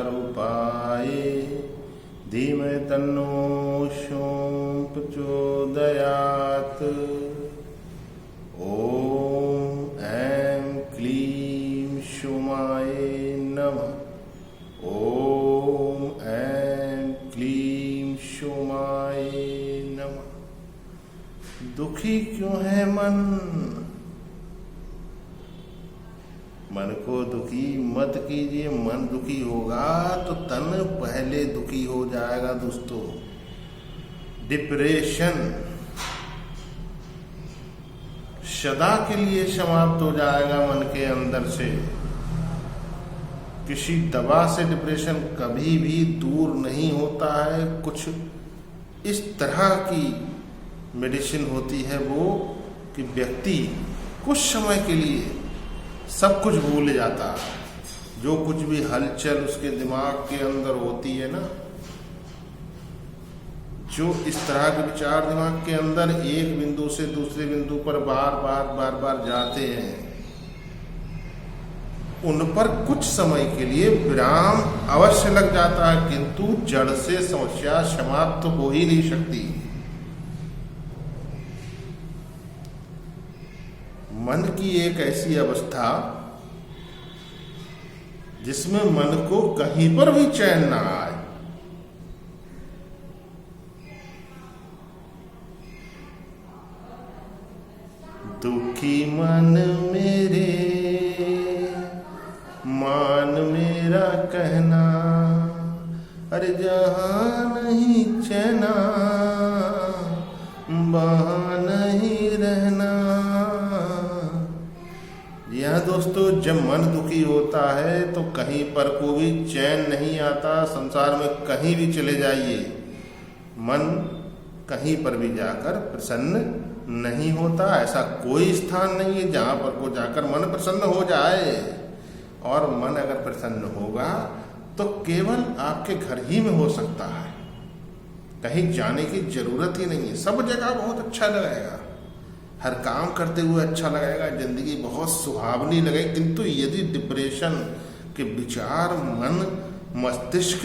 रूपाय धीमहि तन्नो सोम प्रचोदयात्। ओम ऐं क्लीं सोमाय नमः। ओम ऐं क्लीं सोमाय नमः। दुखी क्यों है मन? मन को दुखी मत कीजिए। मन दुखी होगा तो तन पहले दुखी हो जाएगा दोस्तों। डिप्रेशन सदा के लिए समाप्त हो जाएगा मन के अंदर से। किसी दवा से डिप्रेशन कभी भी दूर नहीं होता है। कुछ इस तरह की मेडिसिन होती है वो कि व्यक्ति कुछ समय के लिए सब कुछ भूल जाता है। जो कुछ भी हलचल उसके दिमाग के अंदर होती है ना, जो इस तरह के विचार दिमाग के अंदर एक बिंदु से दूसरे बिंदु पर बार बार जाते हैं, उन पर कुछ समय के लिए विराम अवश्य लग जाता है, किंतु जड़ से समस्या समाप्त हो ही नहीं सकती। मन की एक ऐसी अवस्था जिसमें मन को कहीं पर भी चैन ना आए। दुखी मन मेरे मान मेरा कहना, अरे जहां नहीं चैना वहां नहीं रहना। यह दोस्तों, जब मन दुखी होता है तो कहीं पर को भी चैन नहीं आता। संसार में कहीं भी चले जाइए, मन कहीं पर भी जाकर प्रसन्न नहीं होता। ऐसा कोई स्थान नहीं है जहां पर को जाकर मन प्रसन्न हो जाए। और मन अगर प्रसन्न होगा तो केवल आपके घर ही में हो सकता है, कहीं जाने की जरूरत ही नहीं है। सब जगह बहुत अच्छा लगेगा, हर काम करते हुए अच्छा लगेगा, जिंदगी बहुत सुहावनी लगेगी। किंतु यदि डिप्रेशन के विचार मन, मस्तिष्क,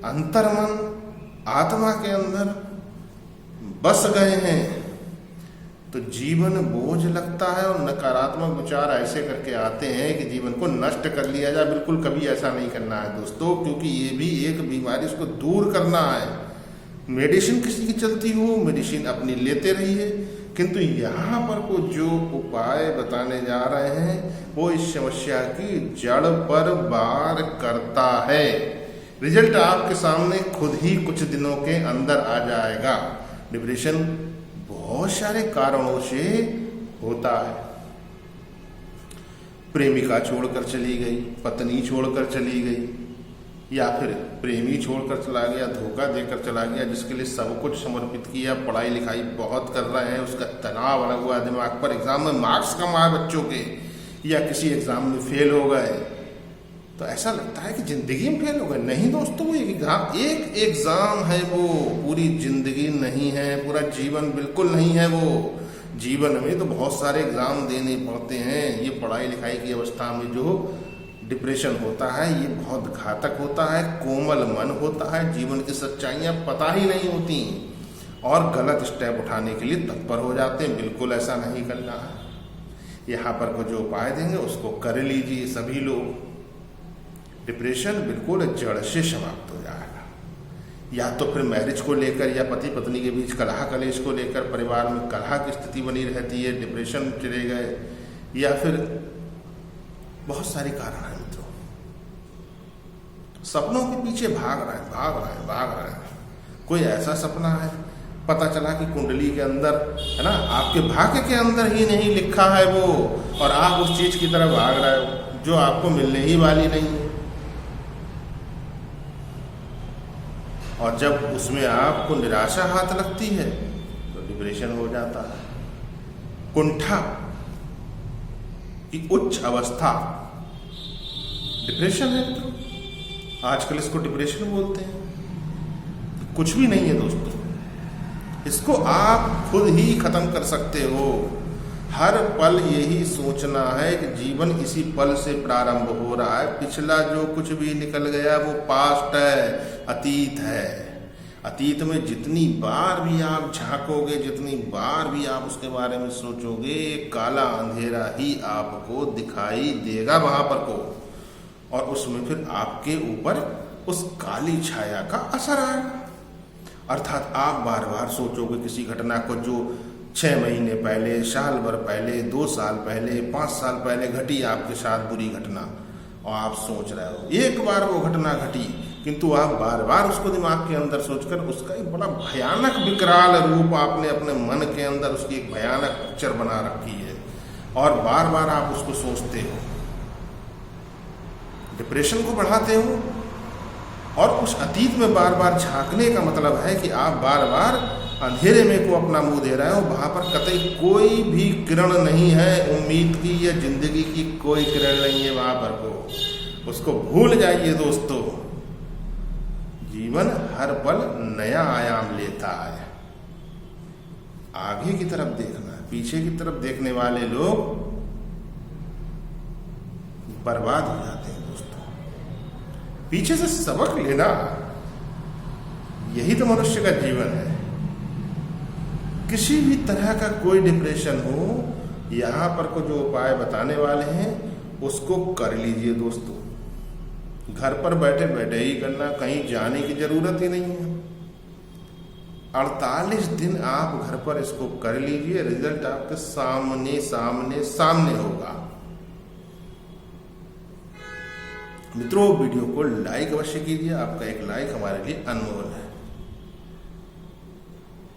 अंतर्मन, आत्मा के अंदर बस गए हैं तो जीवन बोझ लगता है और नकारात्मक विचार ऐसे करके आते हैं कि जीवन को नष्ट कर लिया जाए। बिल्कुल कभी ऐसा नहीं करना है दोस्तों, क्योंकि ये भी एक बीमारी, इसको दूर करना है। मेडिसिन किसी की चलती हो, मेडिसिन अपनी लेते रहिए, किंतु यहाँ पर को जो उपाय बताने जा रहे हैं वो इस समस्या की जड़ पर वार करता है। रिजल्ट आपके सामने खुद ही कुछ दिनों के अंदर आ जाएगा। डिप्रेशन बहुत सारे कारणों से होता है। प्रेमिका छोड़कर चली गई, पत्नी छोड़कर चली गई, या फिर प्रेमी छोड़कर चला गया, धोखा देकर चला गया, जिसके लिए सब कुछ समर्पित किया, पढ़ाई लिखाई बहुत कर रहे हैं, उसका तनाव बना हुआ दिमाग पर, एग्जाम में मार्क्स कम आए बच्चों के, या किसी एग्जाम में फेल हो गए तो ऐसा लगता है कि जिंदगी में फेल हो गए। नहीं दोस्तों, वो एक एग्जाम है, वो पूरी जिंदगी नहीं है, पूरा जीवन बिल्कुल नहीं है। वो जीवन में तो बहुत सारे एग्जाम देने पड़ते हैं। ये पढ़ाई लिखाई की अवस्था में जो डिप्रेशन होता है ये बहुत घातक होता है। कोमल मन होता है, जीवन की सच्चाइयाँ पता ही नहीं होती और गलत स्टेप उठाने के लिए तत्पर हो जाते हैं। बिल्कुल ऐसा नहीं करना है। यहाँ पर को जो उपाय देंगे उसको कर लीजिए सभी लोग। डिप्रेशन बिल्कुल जड़ से समाप्त हो जाएगा। या तो फिर मैरिज को लेकर या पति पत्नी के बीच कलह कलेश को लेकर परिवार में कलह की स्थिति बनी रहती है, डिप्रेशन चले गए, या फिर बहुत सारे कारण हैं मित्रों। सपनों के पीछे भाग रहे हैं। कोई ऐसा सपना है, पता चला कि कुंडली के अंदर है ना, आपके भाग्य के अंदर ही नहीं लिखा है वो, और आप उस चीज की तरफ भाग रहे हो जो आपको मिलने ही वाली नहीं है। और जब उसमें आपको निराशा हाथ लगती है तो डिप्रेशन हो जाता है। कुंठा की उच्च अवस्था डिप्रेशन है मित्रों। आजकल इसको डिप्रेशन बोलते हैं। कुछ भी नहीं है दोस्तों, इसको आप खुद ही खत्म कर सकते हो। हर पल यही सोचना है कि जीवन इसी पल से प्रारंभ हो रहा है। पिछला जो कुछ भी निकल गया वो पास्ट है, अतीत है। अतीत में जितनी बार भी आप झांकोगे, जितनी बार भी आप उसके बारे में सोचोगे, काला अंधेरा ही आपको दिखाई देगा वहां पर को, और उसमें फिर आपके ऊपर उस काली छाया का असर आएगा। अर्थात आप बार बार सोचोगे किसी घटना को जो 6 महीने पहले, साल भर पहले, 2 साल पहले, 5 साल पहले घटी आपके साथ बुरी घटना, और आप सोच रहे हो एक बार वो घटना घटी, किंतु आप बार बार उसको दिमाग के अंदर सोचकर उसका एक बड़ा भयानक विकराल रूप आपने अपने मन के अंदर उसकी एक भयानक पिक्चर बना रखी है, और बार बार आप उसको सोचते हो, डिप्रेशन को बढ़ाते हो। और उस अतीत में बार बार झांकने का मतलब है कि आप बार बार अंधेरे में को अपना मुंह दे रहे हो, वहां पर कतई कोई भी किरण नहीं है उम्मीद की या जिंदगी की, कोई किरण नहीं है वहां पर को। उसको भूल जाइए दोस्तों। जीवन हर पल नया आयाम लेता है। आगे की तरफ देखना है, पीछे की तरफ देखने वाले लोग बर्बाद हो जाते हैं दोस्तों। पीछे से सबक लेना, यही तो मनुष्य का जीवन है। किसी भी तरह का कोई डिप्रेशन हो, यहां पर को जो उपाय बताने वाले हैं उसको कर लीजिए दोस्तों। घर पर बैठे बैठे ही करना, कहीं जाने की जरूरत ही नहीं है। 48 दिन आप घर पर इसको कर लीजिए, रिजल्ट आपके सामने सामने सामने होगा। मित्रों, वीडियो को लाइक अवश्य कीजिए, आपका एक लाइक हमारे लिए अनमोल है।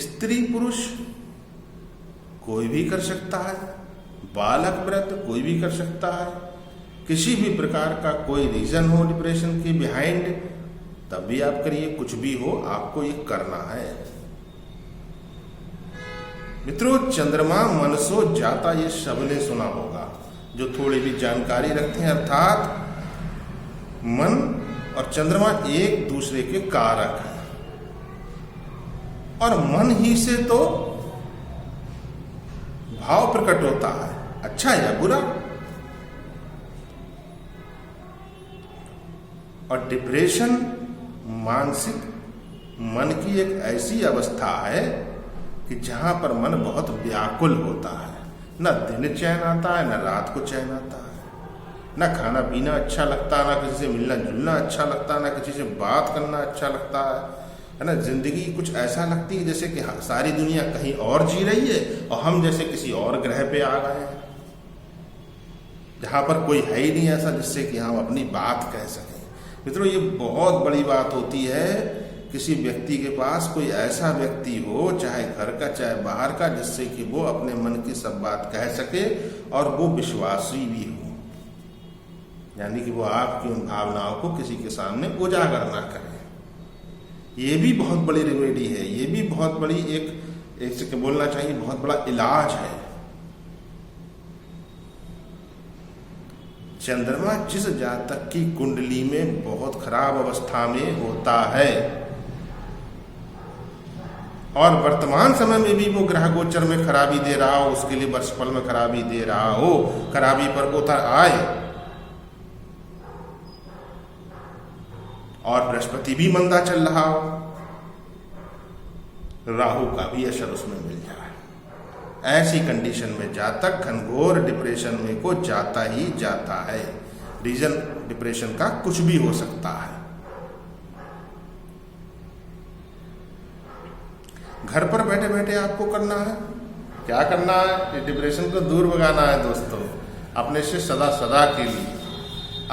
स्त्री पुरुष कोई भी कर सकता है, बालक व्रत कोई भी कर सकता है। किसी भी प्रकार का कोई रीजन हो डिप्रेशन के बिहाइंड, तब भी आप करिए। कुछ भी हो, आपको ये करना है। मित्रों, चंद्रमा मनसो जाता, ये सबने सुना होगा जो थोड़ी भी जानकारी रखते हैं। अर्थात मन और चंद्रमा एक दूसरे के कारक हैं, और मन ही से तो भाव प्रकट होता है, अच्छा या बुरा। और डिप्रेशन मानसिक मन की एक ऐसी अवस्था है कि जहां पर मन बहुत व्याकुल होता है। न दिन चैन आता है, न रात को चैन आता है, न खाना पीना अच्छा लगता, न किसी से मिलना जुलना अच्छा लगता, न किसी से बात करना अच्छा लगता है ना। जिंदगी कुछ ऐसा लगती है जैसे कि सारी दुनिया कहीं और जी रही है और हम जैसे किसी और ग्रह पे आ गए हैं, जहां पर कोई है ही नहीं ऐसा जिससे कि हम अपनी बात कह सकें। मित्रों, ये बहुत बड़ी बात होती है किसी व्यक्ति के पास कोई ऐसा व्यक्ति हो, चाहे घर का चाहे बाहर का, जिससे कि वो अपने मन की सब बात कह सके और वो विश्वासी भी हो, यानी कि वो आपकी उन भावनाओं को किसी के सामने उजागर ना करे। ये भी बहुत बड़ी रेमेडी है, ये भी बहुत बड़ी एक से बोलना चाहिए बहुत बड़ा इलाज है। चंद्रमा जिस जातक की कुंडली में बहुत खराब अवस्था में होता है और वर्तमान समय में भी वो ग्रह गोचर में खराबी दे रहा हो, उसके लिए वर्षफल में खराबी दे रहा हो, खराबी पर उतर आए और बृहस्पति भी मंदा चल रहा हो, राहु का भी असर उसमें मिल जाए, ऐसी कंडीशन में जातक घनघोर डिप्रेशन में को जाता ही जाता है। रीजन डिप्रेशन का कुछ भी हो सकता है। घर पर बैठे बैठे आपको करना है, क्या करना है, ये डिप्रेशन को दूर भगाना है दोस्तों, अपने से सदा सदा के लिए।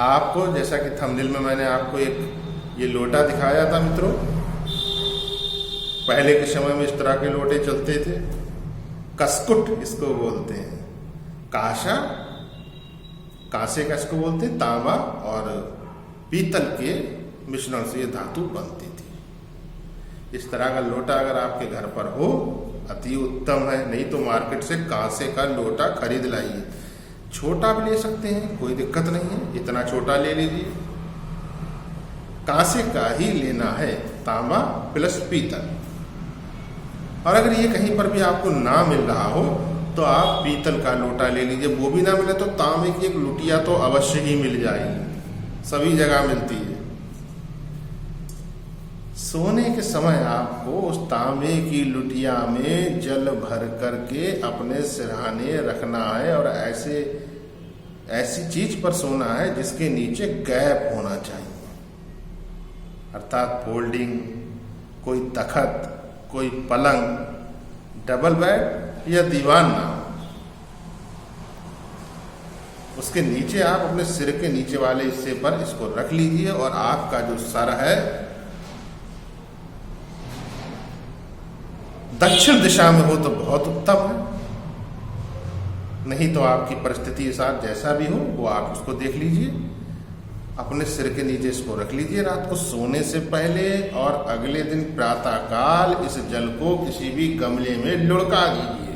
आपको जैसा कि थंबनेल में मैंने आपको एक ये लोटा दिखाया था मित्रों, पहले के समय में इस तरह के लोटे चलते थे, कसकुट इसको बोलते हैं, कांसा, कांसे का इसको बोलते हैं, तांबा और पीतल के मिश्रण से ये धातु बनती थी। इस तरह का लोटा अगर आपके घर पर हो अति उत्तम है, नहीं तो मार्केट से कांसे का लोटा खरीद लाइए। छोटा भी ले सकते हैं, कोई दिक्कत नहीं है, इतना छोटा ले लीजिए, कांसे का ही लेना है, तांबा प्लस पीतल। और अगर ये कहीं पर भी आपको ना मिल रहा हो तो तो आप पीतल का लोटा ले लीजिए। वो भी ना मिले तो तांबे की एक लुटिया तो अवश्य ही मिल जाएगी, सभी जगह मिलती है। सोने के समय आपको उस तांबे की लुटिया में जल भर करके अपने सिरहाने रखना है और ऐसी चीज पर सोना है जिसके नीचे गैप होना चाहिए, अर्थात फोल्डिंग, कोई तखत, कोई पलंग, डबल बेड या दीवान ना हो। उसके नीचे आप अपने सिर के नीचे वाले हिस्से पर इसको रख लीजिए और आपका जो सर है दक्षिण दिशा में हो तो बहुत उत्तम है, नहीं तो आपकी परिस्थिति के साथ जैसा भी हो वो आप उसको देख लीजिए। अपने सिर के नीचे इसको रख लीजिए रात को सोने से पहले, और अगले दिन प्रातःकाल इस जल को किसी भी गमले में लुढ़का दीजिए।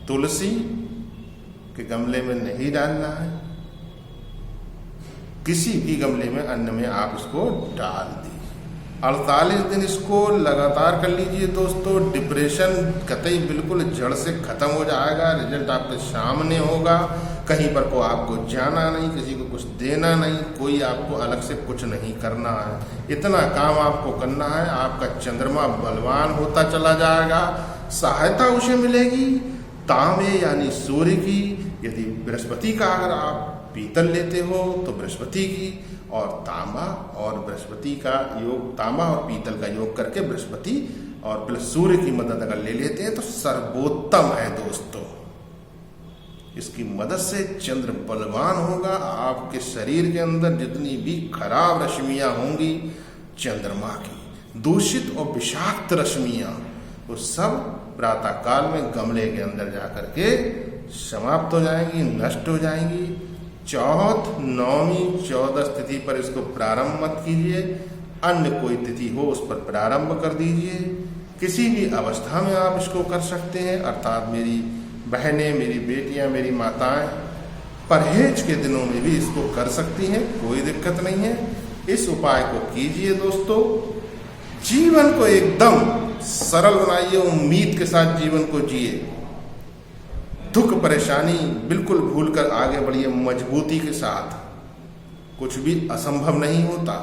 तुलसी के गमले में नहीं डालना है, किसी भी गमले में अन्न में आप इसको डाल दीजिए। 48 दिन इसको लगातार कर लीजिए दोस्तों। डिप्रेशन कतई बिल्कुल जड़ से खत्म हो जाएगा, रिजल्ट आपके सामने होगा। कहीं पर को आपको जाना नहीं, किसी को कुछ देना नहीं, कोई आपको अलग से कुछ नहीं करना है। इतना काम आपको करना है, आपका चंद्रमा बलवान होता चला जाएगा। सहायता उसे मिलेगी तांबे यानी सूर्य की। यदि बृहस्पति का अगर आप पीतल लेते हो तो बृहस्पति की, और तांबा और बृहस्पति का योग, तांबा और पीतल का योग करके बृहस्पति और प्लस सूर्य की मदद अगर ले लेते हैं तो सर्वोत्तम है दोस्तों। इसकी मदद से चंद्र बलवान होगा। आपके शरीर के अंदर जितनी भी खराब रश्मियां होंगी चंद्रमा की, दूषित और विषाक्त रश्मियां, वो सब प्रातः काल में गमले के अंदर जाकर के समाप्त हो जाएंगी, नष्ट हो जाएंगी। चौथ, नौवीं, 14 तिथि पर इसको प्रारंभ मत कीजिए। अन्य कोई तिथि हो उस पर प्रारंभ कर दीजिए। किसी भी अवस्था में आप इसको कर सकते हैं, अर्थात मेरी बहनें, मेरी बेटियां, मेरी माताएं परहेज के दिनों में भी इसको कर सकती हैं, कोई दिक्कत नहीं है। इस उपाय को कीजिए दोस्तों। जीवन को एकदम सरल बनाइए, उम्मीद के साथ जीवन को जिए। दुख परेशानी बिल्कुल भूलकर आगे बढ़िए मजबूती के साथ। कुछ भी असंभव नहीं होता।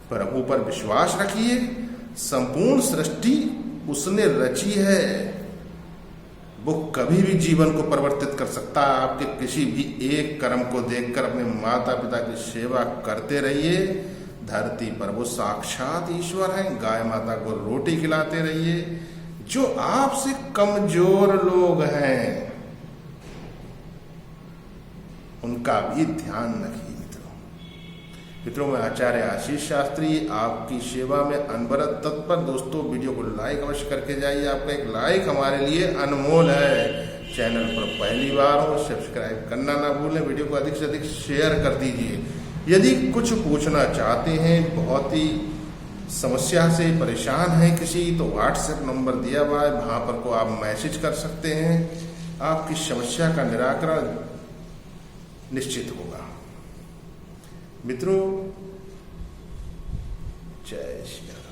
प्रभु पर विश्वास रखिए। संपूर्ण सृष्टि उसने रची है, वो कभी भी जीवन को परिवर्तित कर सकता है। आपके किसी भी एक कर्म को देखकर अपने माता पिता की सेवा करते रहिए। धरती पर वो साक्षात ईश्वर है। गाय माता को रोटी खिलाते रहिए। जो आपसे कमजोर लोग हैं उनका भी ध्यान रखिए मित्रों। मैं आचार्य आशीष शास्त्री आपकी सेवा में अनवरत तत्पर। दोस्तों वीडियो को लाइक अवश्य करके जाइए। आपका एक लाइक हमारे लिए अनमोल है। चैनल पर पहली बार हो सब्सक्राइब करना ना भूलें। वीडियो को अधिक से अधिक शेयर कर दीजिए। यदि कुछ पूछना चाहते हैं, बहुत ही समस्या से परेशान है किसी, तो व्हाट्सएप नंबर दिया हुआ है, वहां पर को आप मैसेज कर सकते हैं। आपकी समस्या का निराकरण निश्चित होगा। मित्रों, जय श्री राम।